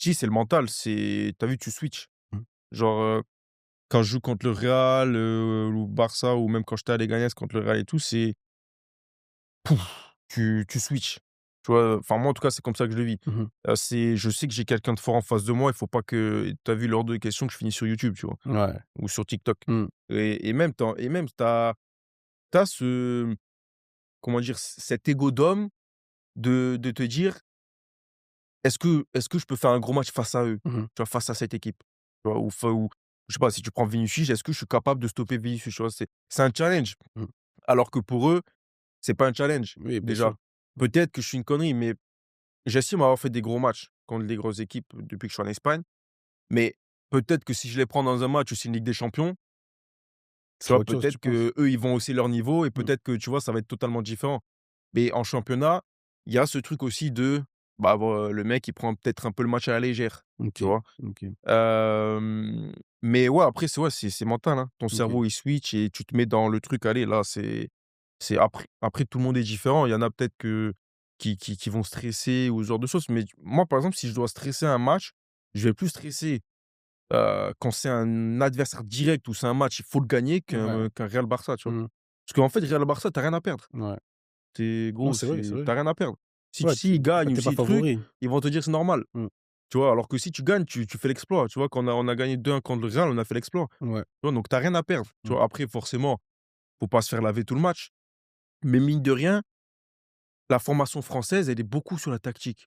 Si, c'est le mental, tu as vu, tu switches. Mmh. Genre, quand je joue contre le Real, ou Barça ou même quand j'étais à Leganés contre le Real et tout, c'est pouf, tu switches. Tu vois? Enfin, moi, en tout cas, c'est comme ça que je le vis. Mmh mh. Je sais que j'ai quelqu'un de fort en face de moi, il faut pas que tu as vu l'ordre de questions que je finis sur YouTube, tu vois? Ouais. Ou sur TikTok. Mmh. Et même tu as ce comment dire? Cet ego d'homme de te dire: «Est-ce que je peux faire un gros match face à eux?» Mmh mh. Tu vois? Face à cette équipe. Tu vois? Ou je sais pas, si tu prends Vinicius, est-ce que je suis capable de stopper Vinicius? Tu vois? C'est un challenge. Mmh. Alors que pour eux, c'est pas un challenge, Oui, bien sûr. déjà. Peut-être que je suis une connerie, mais j'estime avoir fait des gros matchs contre des grosses équipes depuis que je suis en Espagne. Mais peut-être que si je les prends dans un match où c'est une Ligue des champions, tu C'est vois? autre chose, Peut-être tu penses? qu'eux, ils vont hausser leur niveau et Mmh. peut-être que, tu vois, ça va être totalement différent. Mais en championnat, il y a ce truc aussi de, bah, le mec, il prend peut-être un peu le match à la légère, tu OK, vois? OK, Mais ouais, après, c'est mental, hein. Ton OK. cerveau, il switch et tu te mets dans le truc, allez, là, après tout le monde est différent. Il y en a peut-être qui vont stresser ou ce genre de choses. Mais moi, par exemple, si je dois stresser un match, je vais plus stresser, quand c'est un adversaire direct ou c'est un match, il faut le gagner Ouais. qu'un Real Barça, tu vois? Mmh. Parce qu'en fait, Real Barça, tu as rien à perdre. Ouais. Tu Non, gros, c'est vrai, c'est vrai. tu as rien à perdre. Ouais, S'ils gagnent ou tu es pas s'ils truc, favori. ils vont te dire: «C'est normal». Mmh. Tu vois? Alors que si tu gagnes, tu fais l'exploit. Tu vois? Quand on a gagné 2-1 contre le Real, on a fait l'exploit. Ouais. Tu vois? Donc tu as rien à perdre. Tu Mmh. vois? Après forcément, faut pas se faire laver tout le match, mais mine de rien, la formation française, elle est beaucoup sur la tactique.